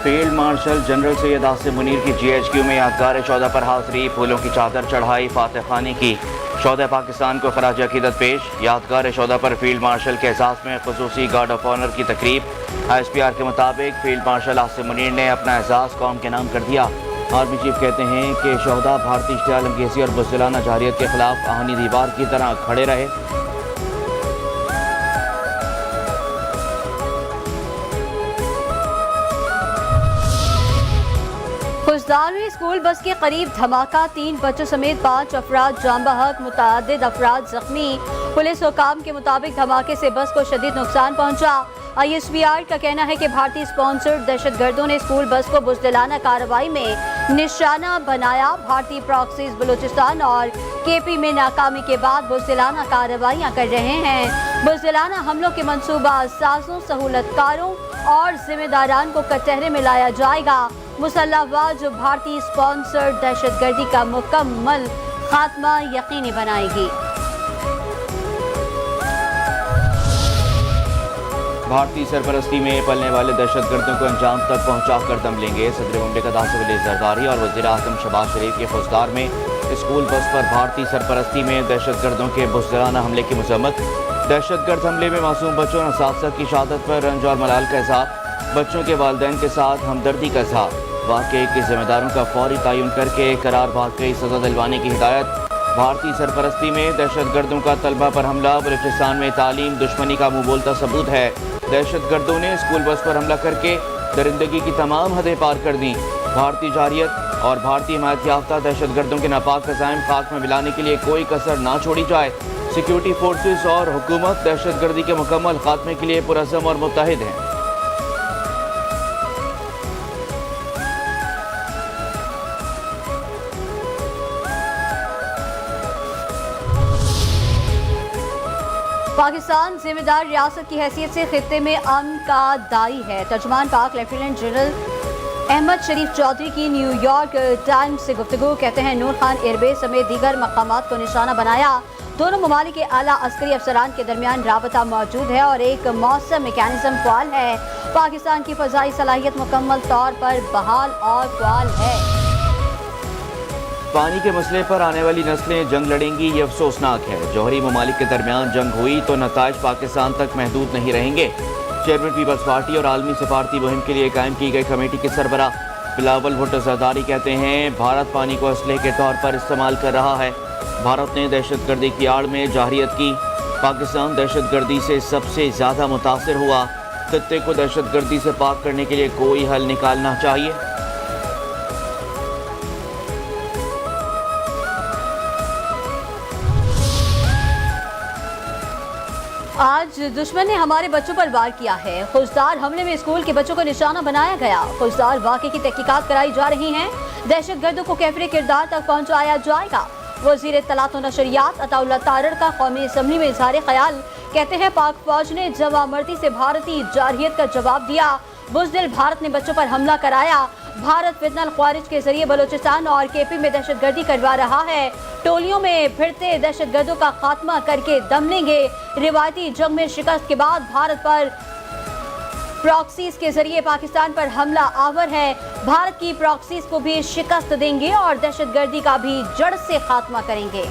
Field marshal general Syed Asim Munir की GHQ में यादगार शोदा पर हाज़री, फूलों की चादर चढ़ाई, फातह खानी की, शोदा पाकिस्तान को खराज अकीदत पेश। यादगार शोदा पर फील्ड मार्शल के एजाज़ में खुसूसी गार्ड ऑफ ऑनर की तकरीब। ISPR के मुताबिक फील्ड मार्शल आसिम मुनीर ने अपना एजाज़ कौम के नाम कर दिया। आर्मी चीफ कहते हैं कि शोहदा भारतीय इश्तियाल अंगेज़ी और बुज़दिलाना जारियत के खिलाफ आहनी दीवार की तरह खड़े रहे। खुशदार में स्कूल बस के करीब धमाका, 3 बच्चों समेत 5 अफराद जान बहक, मुतअद्दिद अफराद जख्मी। पुलिस हुकाम के मुताबिक धमाके से बस को शदीद नुकसान पहुंचा। ISPR का कहना है कि भारतीय स्पॉन्सर्ड दहशतगर्दों ने स्कूल बस को बुज़दिलाना कार्रवाई में निशाना बनाया। भारतीय प्रॉक्सीज बलूचिस्तान और KP में नाकामी के बाद बुज़दिलाना कार्रवाइयाँ कर रहे हैं। बुज़दिलाना हमलों के मंसूबा साजों, सहूलतकारों और जिम्मेदारान को कटहरे में लाया जाएगा। मुसल्लह अफवाज भारतीय स्पॉन्सर्ड दहशतगर्दी का मुकम्मल खात्मा यकीनी बनाएगी। भारतीय सरपरस्ती में पलने वाले दहशतगर्दों को अंजाम तक पहुंचा कर दम लेंगे। सदर मुमलिकत आसिफ अली जरदारी और वज़ीर आज़म शहबाज शरीफ के फौजदार में स्कूल बस पर भारतीय सरपरस्ती में दहशतगर्दों के बुज़दिलाना हमले की मज़म्मत। दहशतगर्द हमले में मासूम बच्चों और असातिज़ा की शहादत पर रंज और मलाल का इज़हार। बच्चों के वालिदैन के साथ हमदर्दी का इज़हार। वाक़े के ज़िम्मेदारों का फौरी तयन करके करार वाक़ई सज़ा दिलवाने की हिदायत। भारतीय सरपरस्ती में दहशतगर्दों का तलबा पर हमला। बलूचिस्तान में तालीम दुश्मनी का मुंह बोलता सबूत है। दहशतगर्दों ने स्कूल बस पर हमला करके दरिंदगी की तमाम हदें पार कर दी। भारतीय जारियत और भारतीय हिमायत याफ्ता दहशतगर्दों के नापाक अज़ाइम खाक में मिलाने के लिए कोई कसर ना छोड़ी जाए। सिक्योरिटी फोर्सेस और हुकूमत दहशतगर्दी के मुकम्मल खात्मे के लिए पुरअज़म और मुत्तहिद हैं। पाकिस्तान जिम्मेदार रियासत की हैसियत से खित्ते में अमन का दाई है। तर्जुमान पाक लेफ्टिनेंट जनरल अहमद शरीफ चौधरी की न्यूयॉर्क टाइम्स से गुफ्तगू। कहते हैं नूर खान एयरबेस समेत दीगर मकामात को निशाना बनाया। दोनों ममालिक के आला अस्करी अफसरान के दरमियान राबता मौजूद है और एक मौसम मैकेनिज्म फ़ाल है। पाकिस्तान की फ़ज़ाई सलाहियत मुकम्मल तौर पर बहाल और फ़ाल है। पानी के मसले पर आने वाली नस्लें जंग लड़ेंगी, ये अफसोसनाक है। जौहरी ममालिक के दरमियान जंग हुई तो नताइज पाकिस्तान तक महदूद नहीं रहेंगे। चेयरमैन पीपल्स पार्टी और आलमी सफारती मुहिम के लिए कायम की गई कमेटी के सरबराह बिलावल भुट्टो जरदारी कहते हैं भारत पानी को असलहे के तौर पर इस्तेमाल कर रहा है। भारत ने दहशतगर्दी की आड़ में जाहिरियत की। पाकिस्तान दहशतगर्दी से सबसे ज़्यादा मुतासर हुआ। खत्ते को दहशतगर्दी से पाक करने के लिए कोई हल निकालना चाहिए। आज दुश्मन ने हमारे बच्चों पर वार किया है। खुशदार हमले में स्कूल के बच्चों को निशाना बनाया गया। खुशदार वाक़े की तहकीकात कराई जा रही हैं। दहशतगर्दों को कैफरे किरदार तक पहुँचाया जाएगा। वज़ीर इत्तलात व नशरियात अताउल्लाह तारड़ का कौमी असम्बली में इज़हार ख्याल। कहते हैं पाक फौज ने जवामर्दी से भारतीय जारहियत का जवाब दिया। बुज़दिल भारत ने बच्चों पर हमला कराया। भारत फितनल ख्वारिज के जरिए बलूचिस्तान और KP में दहशतगर्दी करवा रहा है। टोलियों में फिरते दहशतगर्दों का खात्मा करके दम लेंगे। रिवायती जंग में शिकस्त के बाद भारत पर प्रॉक्सीज के जरिए पाकिस्तान पर हमला आवर है। भारत की प्रॉक्सीज को भी शिकस्त देंगे और दहशतगर्दी का भी जड़ से खात्मा करेंगे।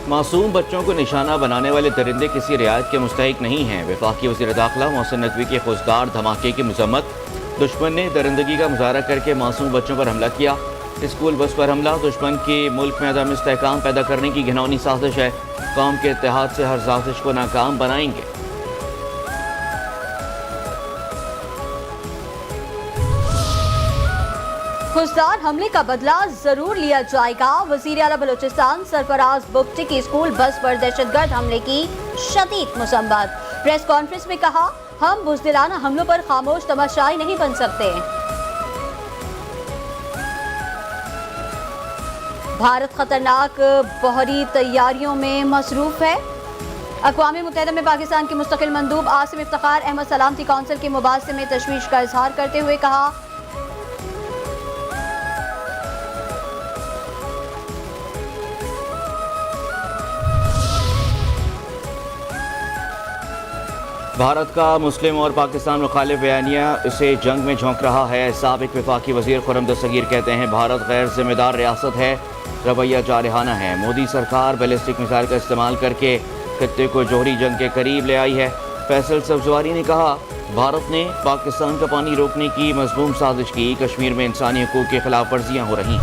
मासूम बच्चों को निशाना बनाने वाले दरिंदे किसी रियायत के मुस्तहिक नहीं हैं। वफाकी वज़ीर दाखिला मोहसिन नकवी के खुशदार धमाके की मजम्मत। दुश्मन ने दरिंदगी का मुजाहरा करके मासूम बच्चों पर हमला किया। स्कूल बस पर हमला दुश्मन की मुल्क में अदम इस्तेहकाम पैदा करने की घिनौनी साजिश है। कौम के इत्तेहाद से हर साजिश को नाकाम बनाएंगे। खुशदार हमले का बदला जरूर लिया जाएगा। वज़ीर आला बलूचिस्तान सरफराज बुगटी की स्कूल बस पर दहशतगर्द हमले की शदीद मुसम्मत। प्रेस कॉन्फ्रेंस में कहा, हम बुज़दिलाना हमलों पर खामोश तमाशाई नहीं बन सकते। भारत खतरनाक बहरी तैयारियों में मसरूफ है। अक़वाम मुत्तहिदा में पाकिस्तान के मुस्तकिल मंदूब आसिम इफ्तिखार अहमद सलामती कौंसिल के मुबासे में तशवीश का इजहार करते हुए कहा, भारत का मुस्लिम और पाकिस्तान मुखालिफ बयानिया इसे जंग में झोंक रहा है। साबिक वफाकी वजीर खुर्रम दस्तगीर कहते हैं भारत गैर जिम्मेदार रियासत है, रवैया जारहाना है। मोदी सरकार बैलिस्टिक मिसाइल का इस्तेमाल करके खित्ते को जोहरी जंग के करीब ले आई है। फैसल सब्जवारी ने कहा भारत ने पाकिस्तान का पानी रोकने की मज़मूम साजिश की, कश्मीर में इंसानी हकूक़ की खिलाफ वर्जियाँ हो रही।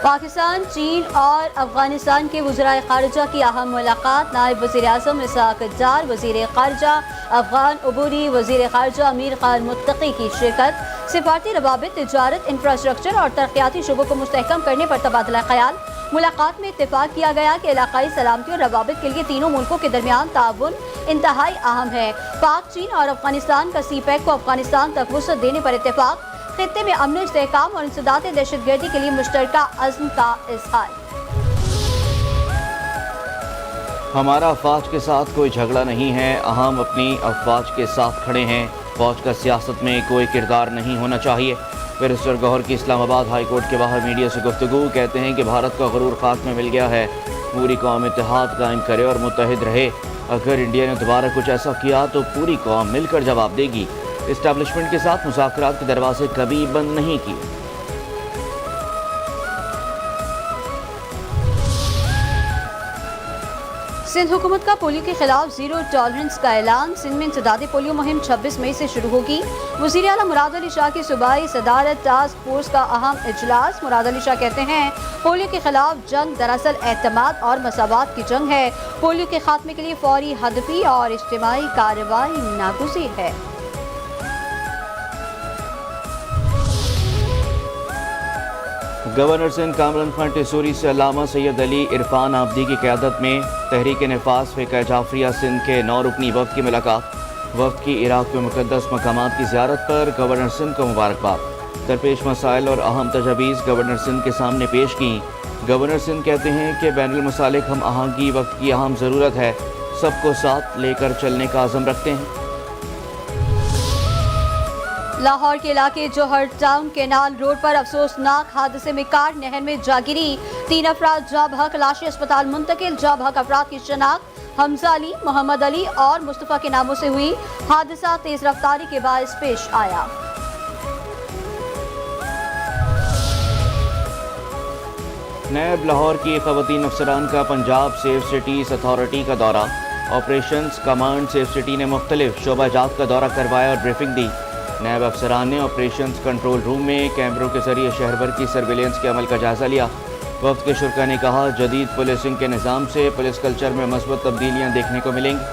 पाकिस्तान, चीन और अफगानिस्तान के वज़राए ख़ारिजा की अहम मुलाकात। नायब वज़ीर आज़म इसहाक़ डार, वज़ीर ख़ारिजा अफ़गान अबूरी, वज़ीर ख़ारिजा अमीर खान मुत्तकी की शिरकत। सिफारती रवाबित, तिजारत, इंफ्रास्ट्रक्चर और तरक्याती शोबों को मुस्तहकम करने पर तबादला ख्याल। मुलाकात में इत्तेफाक किया गया कि इलाकाई सलामती और रवाबित के लिए तीनों मुल्कों के दरमियान ताउन इंतहाई अहम है। पाक, चीन और अफगानिस्तान का CPEC को अफगानिस्तान तक वुसअत देने पर इत्तेफाक। खित्ते में अमन, इस्तेहकाम और इंसदाद दहशतगर्दी के लिए मुश्तरका अज़्म का इज़हार। हमारा अफवाज के साथ कोई झगड़ा नहीं है, हम अपनी अफवाज के साथ खड़े हैं। फौज का सियासत में कोई किरदार नहीं होना चाहिए। बैरिस्टर गौहर की इस्लामाबाद हाई कोर्ट के बाहर मीडिया से गुफ्तगू। कहते हैं कि भारत का गरूर खाक में मिल गया है, पूरी कौम इत्तेहाद कायम करे और मुत्तहिद रहे। अगर इंडिया ने दोबारा कुछ ऐसा किया तो पूरी कौम मिलकर जवाब देगी। इस्टेब्लिशमेंट के साथ मुज़ाकरात के दरवाजे कभी बंद नहीं किए। सिंध हुकूमत का पोलियो के खिलाफ जीरो टॉलरेंस का ऐलान। सिंध में इंसदाद पोलियो मुहिम 26 मई से शुरू होगी। वज़ीर आला मुराद अली शाह की सूबाई सदारत टास्क फोर्स का अहम इजलास। मुराद अली शाह कहते हैं पोलियो के खिलाफ जंग दरअसल एतमाद और मसावात की जंग है। पोलियो के खात्मे के लिए फौरी, हदफी और इज्तिमाई कार्रवाई नागुज़ीर है। गवर्नर सिंध कामरान खान टेसूरी से अल्लामा सैयद अली इरफान आबदी की क़यादत में तहरीक नफाज फ़िक़्ह जाफ़रिया सिंध के 9 रुकनी वफ़द की मुलाकात। वफ़द की इराक़ में मुक़द्दस मकामात की ज़ियारत पर गवर्नर सिंध को मुबारकबाद। दरपेश मसाइल और अहम तजावीज़ गवर्नर सिंध के सामने पेश की। गवर्नर सिंध कहते हैं कि बैनुल मसालिक हम आहंगी वक्त की अहम ज़रूरत है, सबको साथ लेकर चलने का अज़म रखते हैं। लाहौर के इलाके जौहर टाउन केनाल रोड पर अफसोसनाक हादसे में कार नहर में जा गिरी। 3 अफराद जा बहक, लाशें अस्पताल मुंतकिल। जा बहक अफराद की शनाख्त हमजा अली, मोहम्मद अली और मुस्तफ़ा के नामों से हुई। हादसा तेज रफ्तारी के बायस पेश आया। नैब लाहौर की ख़वातीन अफसरान का पंजाब सेफ सिटीज़ अथॉरिटी का दौरा। ऑपरेशंस कमांड सेफ सिटी ने मुख्तलिफ शोबाजात का दौरा करवाया और ब्रीफिंग दी। नैब अफसरान ने ऑपरेशंस कंट्रोल रूम में कैमरों के जरिए शहर भर की सर्विलेंस के अमल का जायजा लिया। वफ्द के शुरा ने कहा जदीद पुलिसिंग के निज़ाम से पुलिस कल्चर में मज़बूत तब्दीलियाँ देखने को मिलेंगी।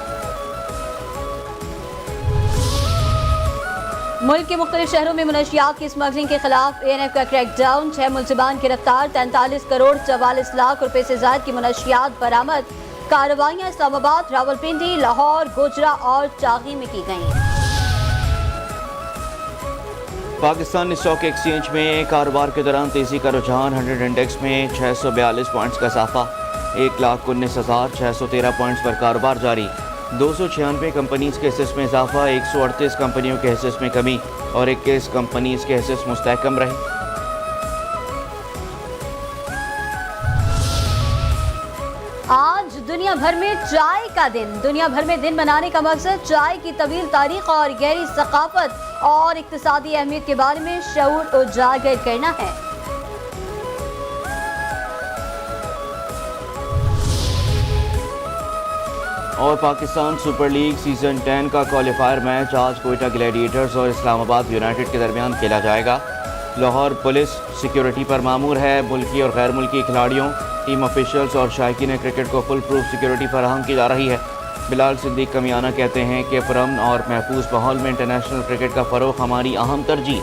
मुल्क के मुख्तलिफ शहरों में मुनशियात की स्मगलिंग के खिलाफ ANF का क्रैकडाउन। 6 मुलजिमान गिरफ्तार। 43 करोड़ 44 लाख रुपए से ज़ायद की मुनशियात बरामद। कार्रवाइयाँ इस्लामाबाद, रावलपिंडी, लाहौर, गोजरा और चागी में की गईं। पाकिस्तान स्टॉक एक्सचेंज में कारोबार के दौरान तेज़ी का रुझान। 100 इंडेक्स में 642 पॉइंट्स का इजाफा। 1,19,613 पॉइंट्स पर कारोबार जारी। 296 कंपनीज के हिस्से में इजाफा। 138 कंपनियों के हिस्से में कमी और 21 कंपनीज के हिस्से मुस्तहकम रही। आज दुनिया भर में चाय का दिन। दुनिया भर में दिन मनाने का मकसद चाय की तवील तारीख और गहरी सकाफत और इक्तिसादी अहमियत के बारे में शऊर उजागर करना है। और पाकिस्तान सुपर लीग सीजन 10 का क्वालिफायर मैच आज कोयटा ग्लैडिएटर्स और इस्लामाबाद यूनाइटेड के दरमियान खेला जाएगा। लाहौर पुलिस सिक्योरिटी पर मामूर है। मुल्की और गैर मुल्की खिलाड़ियों, टीम ऑफिशियल्स और शायकीन क्रिकेट को फुल प्रूफ सिक्योरिटी फराहम की जा रही है। बिलाल सिद्दीक कमियाना कहते हैं कि पुरअमन और महफूज माहौल में इंटरनेशनल क्रिकेट का फ़रोग़ हमारी अहम तरजीह।